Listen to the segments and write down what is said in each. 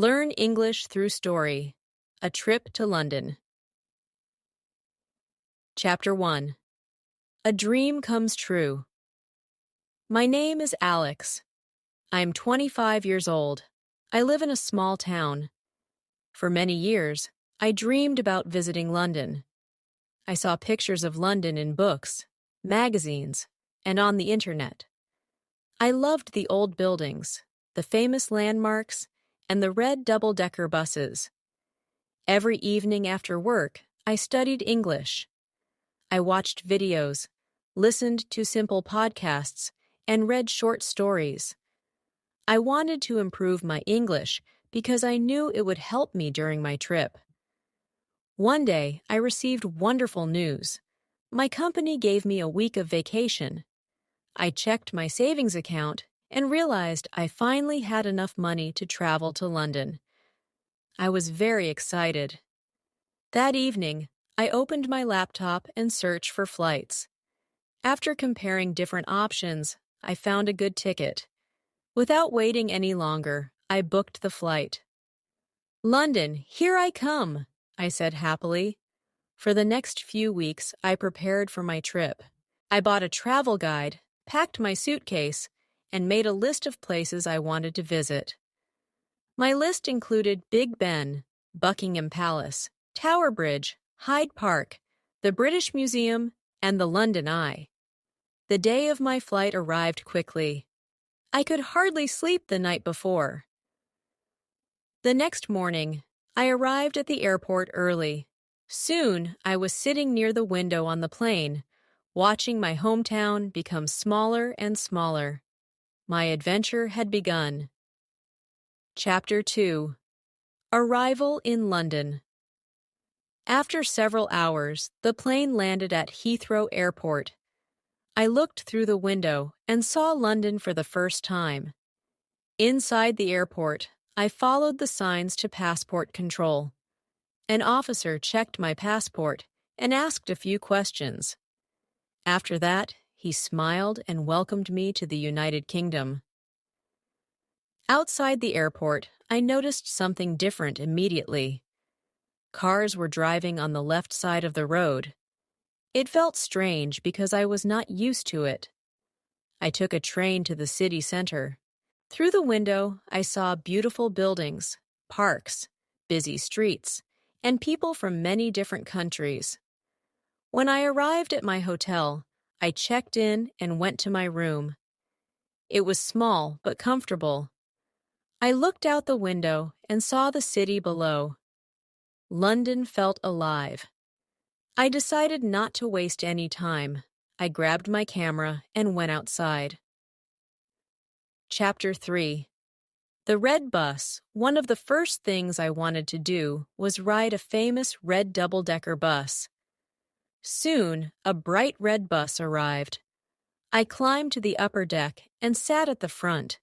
Learn English through story. A trip to London. Chapter 1. A dream comes true. My name is Alex. I am 25 years old. I live in a small town. For many years, I dreamed about visiting London. I saw pictures of London in books, magazines, and on the internet. I loved the old buildings, the famous landmarks, and the red double-decker buses. Every evening after work, I studied English. I watched videos, listened to simple podcasts, and read short stories. I wanted to improve my English because I knew it would help me during my trip. One day, I received wonderful news. My company gave me a week of vacation. I checked my savings account and realized I finally had enough money to travel to London. I was very excited. That evening, I opened my laptop and searched for flights. After comparing different options, I found a good ticket. Without waiting any longer, I booked the flight. "London, here I come," I said happily. For the next few weeks, I prepared for my trip. I bought a travel guide, packed my suitcase, and made a list of places I wanted to visit. My list included Big Ben, Buckingham Palace, Tower Bridge, Hyde Park, the British Museum, and the London Eye. The day of my flight arrived quickly. I could hardly sleep the night before. The next morning, I arrived at the airport early. Soon, I was sitting near the window on the plane, watching my hometown become smaller and smaller. My adventure had begun. Chapter 2. Arrival in London. After several hours, the plane landed at Heathrow Airport. I looked through the window and saw London for the first time. Inside the airport, I followed the signs to passport control. An officer checked my passport and asked a few questions. After that, he smiled and welcomed me to the United Kingdom. Outside the airport, I noticed something different immediately. Cars were driving on the left side of the road. It felt strange because I was not used to it. I took a train to the city center. Through the window, I saw beautiful buildings, parks, busy streets, and people from many different countries. When I arrived at my hotel, I checked in and went to my room. It was small but comfortable. I looked out the window and saw the city below. London felt alive. I decided not to waste any time. I grabbed my camera and went outside. Chapter 3. The red bus. One of the first things I wanted to do was ride a famous red double-decker bus. Soon, a bright red bus arrived. I climbed to the upper deck and sat at the front.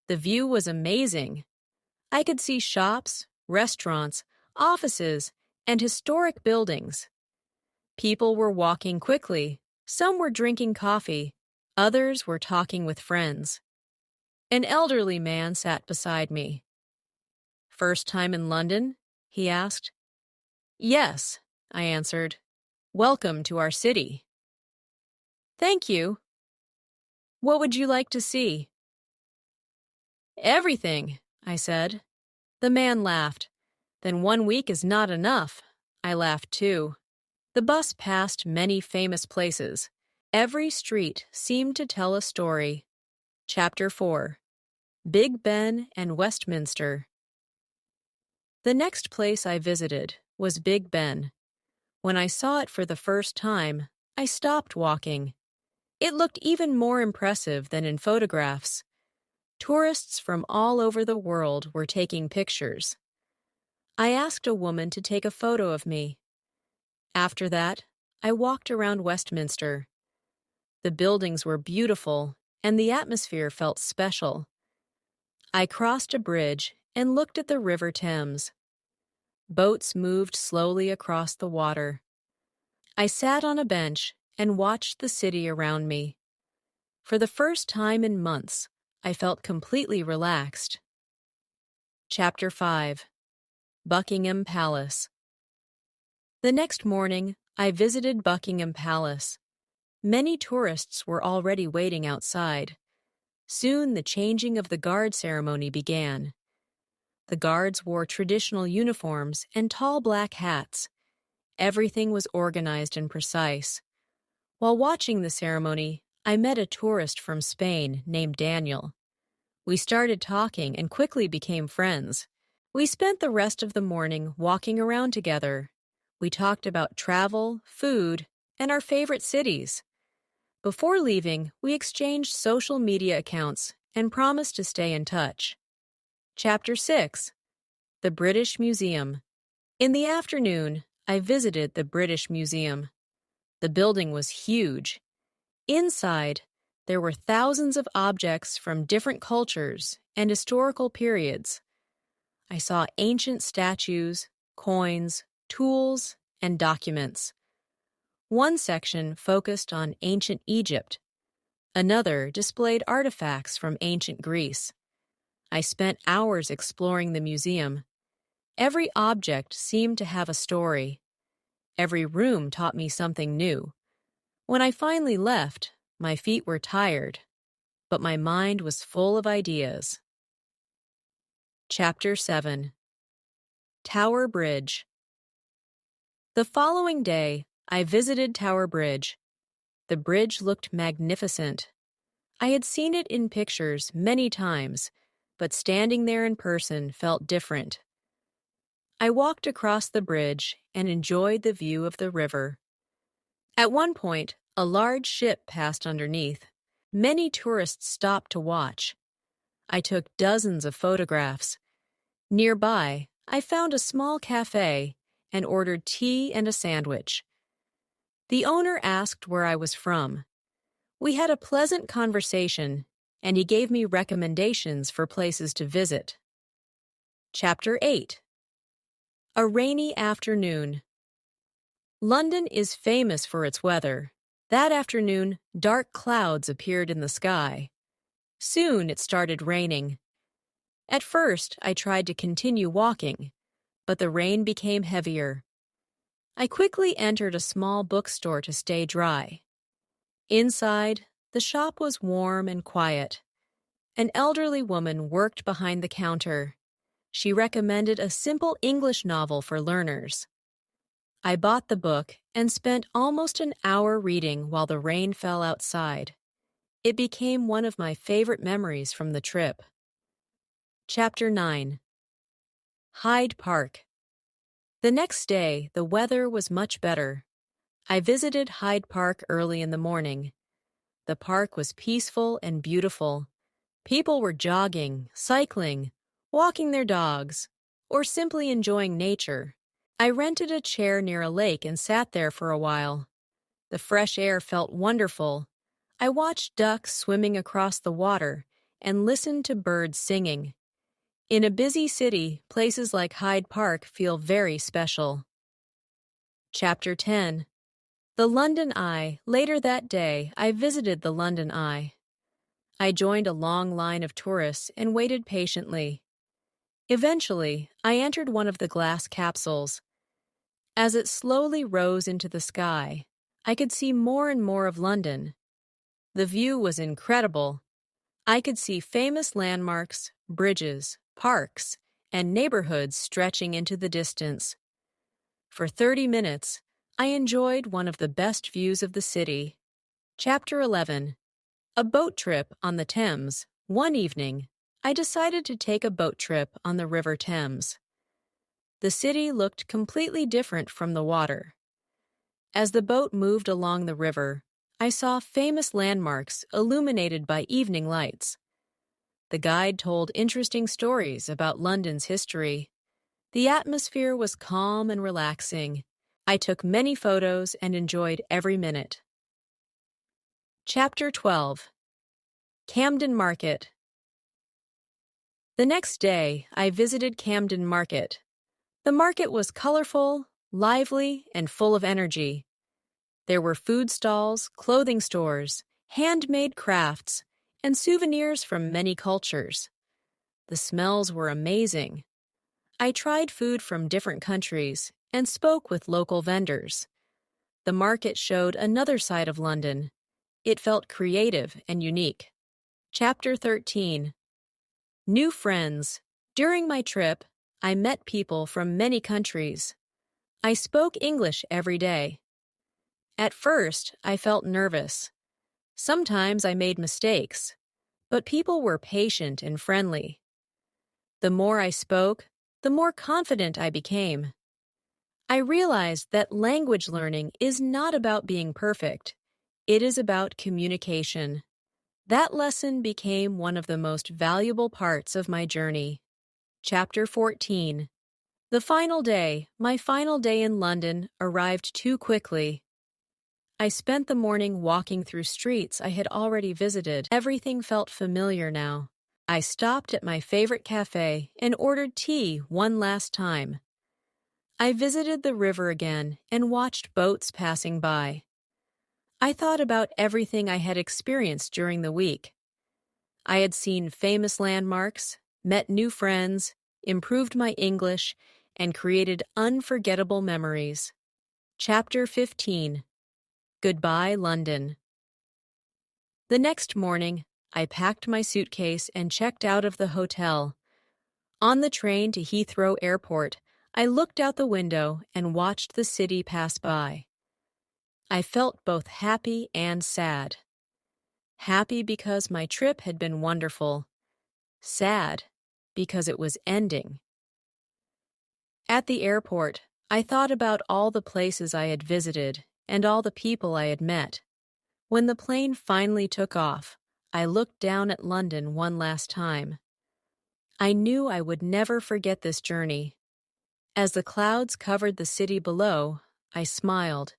The view was amazing. I could see shops, restaurants, offices, and historic buildings. People were walking quickly. Some were drinking coffee. Others were talking with friends. An elderly man sat beside me. "First time in London?" he asked. "Yes," I answered. "Welcome to our city." "Thank you." "What would you like to see?" "Everything," I said. The man laughed. "Then 1 week is not enough." I laughed too. The bus passed many famous places. Every street seemed to tell a story. Chapter 4. Big Ben and Westminster. The next place I visited was Big Ben. When I saw it for the first time, I stopped walking. It looked even more impressive than in photographs. Tourists from all over the world were taking pictures. I asked a woman to take a photo of me. After that, I walked around Westminster. The buildings were beautiful, and the atmosphere felt special. I crossed a bridge and looked at the River Thames. Boats moved slowly across the water. I sat on a bench and watched the city around me. For the first time in months, I felt completely relaxed. Chapter 5. Buckingham Palace. The next morning, I visited Buckingham Palace. Many tourists were already waiting outside. Soon the changing of the guard ceremony began. The guards wore traditional uniforms and tall black hats. Everything was organized and precise. While watching the ceremony, I met a tourist from Spain named Daniel. We started talking and quickly became friends. We spent the rest of the morning walking around together. We talked about travel, food, and our favorite cities. Before leaving, we exchanged social media accounts and promised to stay in touch. Chapter 6. The British Museum. In the afternoon, I visited the British Museum. The building was huge. Inside, there were thousands of objects from different cultures and historical periods. I saw ancient statues, coins, tools, and documents. One section focused on ancient Egypt. Another displayed artifacts from ancient Greece. I spent hours exploring the museum. Every object seemed to have a story. Every room taught me something new. When I finally left, my feet were tired, but my mind was full of ideas. Chapter 7. Tower Bridge. The following day, I visited Tower Bridge. The bridge looked magnificent. I had seen it in pictures many times, but standing there in person felt different. I walked across the bridge and enjoyed the view of the river. At one point, a large ship passed underneath. Many tourists stopped to watch. I took dozens of photographs. Nearby, I found a small cafe and ordered tea and a sandwich. The owner asked where I was from. We had a pleasant conversation, and he gave me recommendations for places to visit. Chapter 8. A rainy afternoon. London is famous for its weather. That afternoon, dark clouds appeared in the sky. Soon it started raining. At first, I tried to continue walking, but the rain became heavier. I quickly entered a small bookstore to stay dry. Inside, the shop was warm and quiet. An elderly woman worked behind the counter. She recommended a simple English novel for learners. I bought the book and spent almost an hour reading while the rain fell outside. It became one of my favorite memories from the trip. Chapter 9. Hyde Park. The next day, the weather was much better. I visited Hyde Park early in the morning. The park was peaceful and beautiful. People were jogging, cycling, walking their dogs, or simply enjoying nature. I rented a chair near a lake and sat there for a while. The fresh air felt wonderful. I watched ducks swimming across the water and listened to birds singing. In a busy city, places like Hyde Park feel very special. Chapter 10. The London Eye. Later that day, I visited the London Eye. I joined a long line of tourists and waited patiently. Eventually, I entered one of the glass capsules. As it slowly rose into the sky, I could see more and more of London. The view was incredible. I could see famous landmarks, bridges, parks, and neighborhoods stretching into the distance. For 30 minutes, I enjoyed one of the best views of the city. Chapter 11. A boat trip on the Thames. One evening, I decided to take a boat trip on the River Thames. The city looked completely different from the water. As the boat moved along the river, I saw famous landmarks illuminated by evening lights. The guide told interesting stories about London's history. The atmosphere was calm and relaxing. I took many photos and enjoyed every minute. Chapter 12. Camden Market. The next day, I visited Camden Market. The market was colorful, lively, and full of energy. There were food stalls, clothing stores, handmade crafts, and souvenirs from many cultures. The smells were amazing. I tried food from different countries and spoke with local vendors. The market showed another side of London. It felt creative and unique. Chapter 13. New friends. During my trip, I met people from many countries. I spoke English every day. At first, I felt nervous. Sometimes I made mistakes, but people were patient and friendly. The more I spoke, the more confident I became. I realized that language learning is not about being perfect. It is about communication. That lesson became one of the most valuable parts of my journey. Chapter 14. The final day, my final day in London, arrived too quickly. I spent the morning walking through streets I had already visited. Everything felt familiar now. I stopped at my favorite cafe and ordered tea one last time. I visited the river again and watched boats passing by. I thought about everything I had experienced during the week. I had seen famous landmarks, met new friends, improved my English, and created unforgettable memories. Chapter 15. Goodbye, London. The next morning, I packed my suitcase and checked out of the hotel. On the train to Heathrow Airport, I looked out the window and watched the city pass by. I felt both happy and sad. Happy because my trip had been wonderful. Sad because it was ending. At the airport, I thought about all the places I had visited and all the people I had met. When the plane finally took off, I looked down at London one last time. I knew I would never forget this journey. As the clouds covered the city below, I smiled.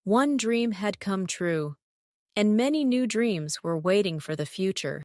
One dream had come true, and many new dreams were waiting for the future.